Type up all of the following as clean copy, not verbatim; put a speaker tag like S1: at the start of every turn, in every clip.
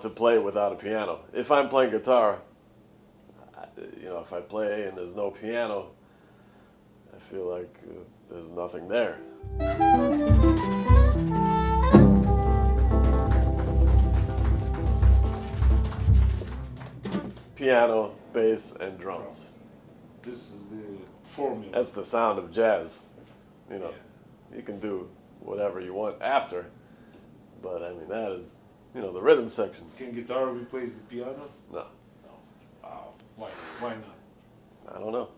S1: want to play without a piano. If I'm playing guitar, if I play and there's no piano, I feel like there's nothing there. Piano, bass, and drums.
S2: This is the formula.
S1: That's the sound of jazz. You can do whatever you want after, but I mean that is, the rhythm section.
S2: Can guitar replace the piano?
S1: No.
S2: Why not?
S1: I don't know.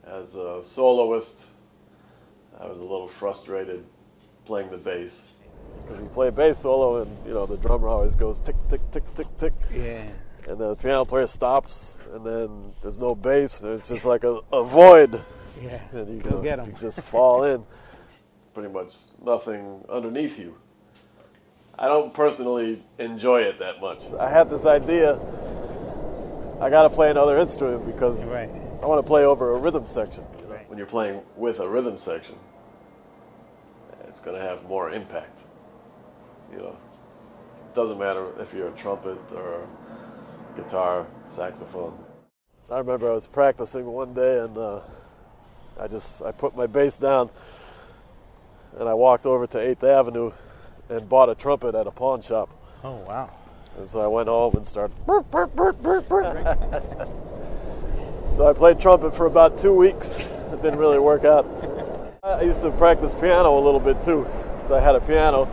S1: As a soloist, I was a little frustrated playing the bass. Because you play a bass solo and, the drummer always goes tick, tick, tick, tick, tick.
S3: Yeah.
S1: And the piano player stops, and then there's no bass. There's just like a void.
S3: Yeah,
S1: And you
S3: go get 'em.
S1: You just fall in. Pretty much nothing underneath you. I don't personally enjoy it that much. I had this idea, I got to play another instrument because
S3: Right.
S1: I want to play over a rhythm section.
S3: Right.
S1: When you're playing with a rhythm section, it's going to have more impact. It doesn't matter if you're a trumpet or guitar, saxophone. I remember I was practicing one day and I put my bass down and I walked over to 8th Avenue and bought a trumpet at a pawn shop.
S3: Oh, wow.
S1: And so I went home and started. So I played trumpet for about 2 weeks. It didn't really work out. I used to practice piano a little bit too. So I had a piano.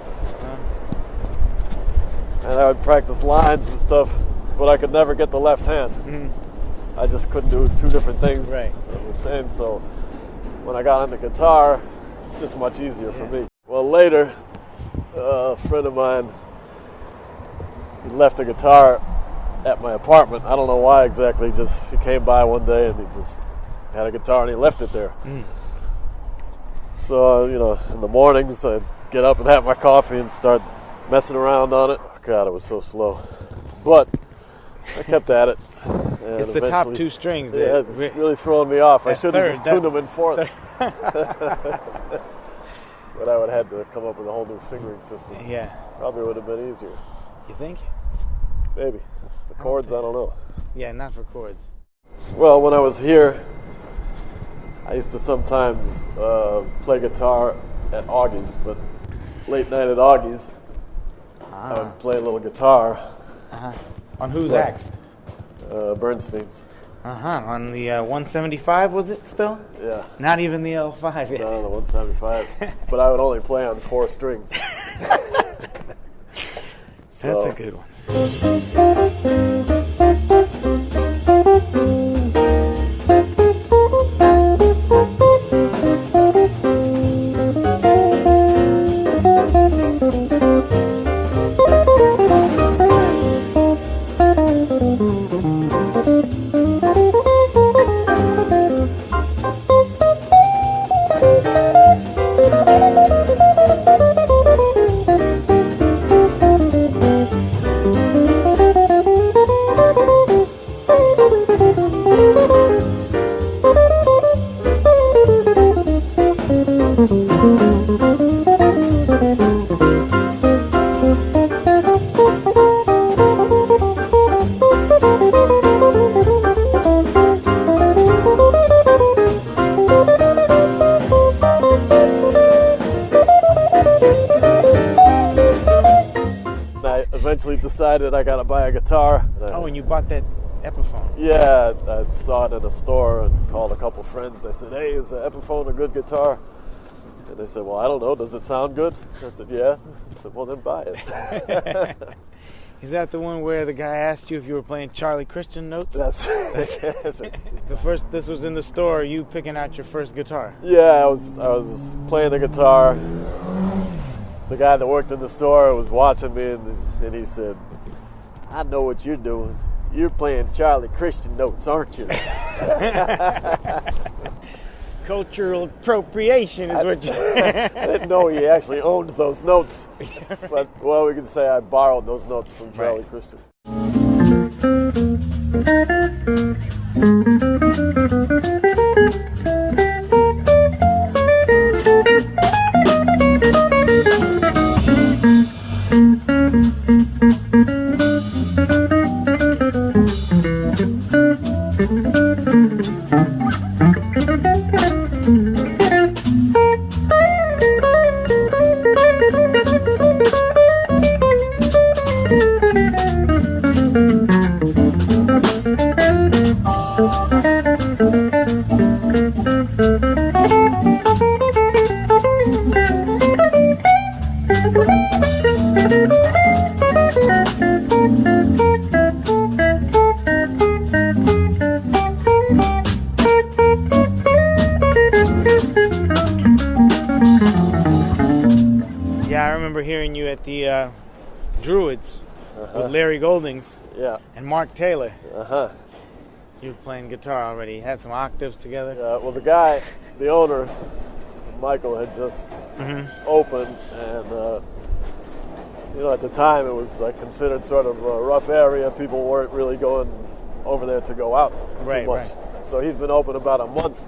S1: And I would practice lines and stuff, but I could never get the left hand.
S3: Mm-hmm.
S1: I just couldn't do two different things
S3: Right.
S1: the same. So when I got on the guitar, it's just much easier for me. Well, later, a friend of mine, he left a guitar at my apartment. I don't know why exactly. Just he came by one day and he just had a guitar and he left it there.
S3: Mm.
S1: So in the mornings I'd get up and have my coffee and start messing around on it. Oh, God, it was so slow, but I kept at it. And
S3: It's the top two strings.
S1: Yeah, it's really throwing me off. I should have just tuned them in fourths. But I would have had to come up with a whole new fingering system.
S3: Yeah.
S1: Probably would have been easier.
S3: You think?
S1: Maybe. The chords, I don't know.
S3: Yeah, not for chords.
S1: Well, when I was here, I used to sometimes play guitar at Augie's, but late night at Augie's, I would play a little guitar.
S3: Uh-huh. On whose axe?
S1: Bernstein's.
S3: On the 175, was it still?
S1: Yeah.
S3: Not even the L5 yet.
S1: No, the 175. But I would only play on 4 strings.
S3: That's a good one.
S1: Eventually decided I gotta buy a guitar.
S3: Oh, and you bought that Epiphone.
S1: Yeah, I saw it in a store and called a couple friends. I said, "Hey, is the Epiphone a good guitar?" And they said, "Well, I don't know. Does it sound good?" I said, "Yeah." I said, "Well, then buy it."
S3: Is that the one where the guy asked you if you were playing Charlie Christian notes?
S1: That's right.
S3: This was in the store, you picking out your first guitar.
S1: Yeah, I was playing the guitar. The guy that worked in the store was watching me, and he said, "I know what you're doing. You're playing Charlie Christian notes, aren't you?"
S3: Cultural appropriation is what you...
S1: I didn't know he actually owned those notes. But, well, we can say I borrowed those notes from Charlie Christian.
S3: Yeah, I remember hearing you at the Druids with Larry Goldings and Mark Taylor. You were playing guitar already. You had some octaves together.
S1: Yeah, well, the owner, Michael, had just opened, and at the time it was considered sort of a rough area. People weren't really going over there to go out too much.
S3: Right.
S1: So he'd been open about a month,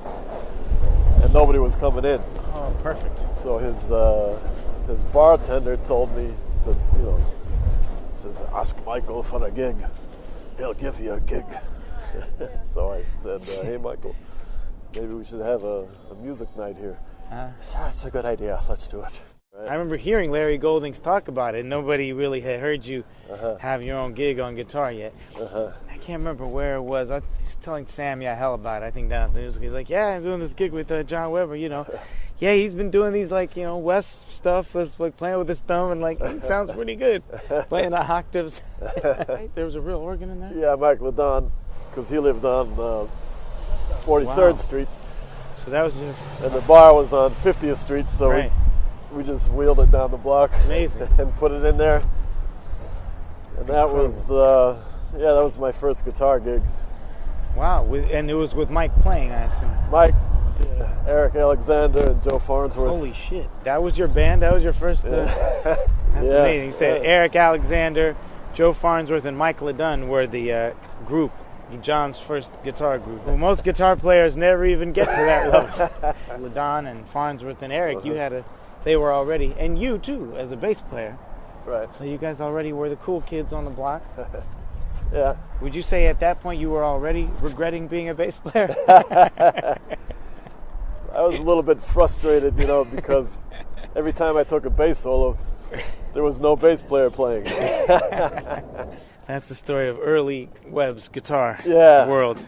S1: and nobody was coming in.
S3: Oh, perfect.
S1: So his bartender told me, says, "Ask Michael for a gig. He'll give you a gig." So I said, "Hey, Michael, maybe we should have a music night here." That's a good idea. Let's do it. Right.
S3: I remember hearing Larry Goldings talk about it. Nobody really had heard you have your own gig on guitar yet. I can't remember where it was. I was telling Sam Yahel about it, I think, down at the music. He's like, "Yeah, I'm doing this gig with John Uebber, Yeah, he's been doing these, West stuff, that's playing with his thumb, and, it sounds pretty good. Playing the octaves." There was a real organ in there?
S1: Yeah, Mike Ladon, because he lived on 43rd Street.
S3: So that was just...
S1: And the bar was on 50th Street, so we just wheeled it down the block.
S3: Amazing.
S1: And put it in there. And that was, that was my first guitar gig.
S3: Wow, and it was with Mike playing, I assume.
S1: Mike, Eric Alexander, and Joe Farnsworth.
S3: Holy shit. That was your band? That was your first... That's amazing. You said Eric Alexander, Joe Farnsworth, and Mike Ladon were the group, John's first guitar group. Well, most guitar players never even get to that level. Ladon and Farnsworth and Eric, they were already, and you too, as a bass player.
S1: Right.
S3: So you guys already were the cool kids on the block.
S1: Yeah.
S3: Would you say at that point you were already regretting being a bass player?
S1: I was a little bit frustrated, because every time I took a bass solo, there was no bass player playing.
S3: That's the story of early Webb's guitar
S1: Yeah.
S3: world.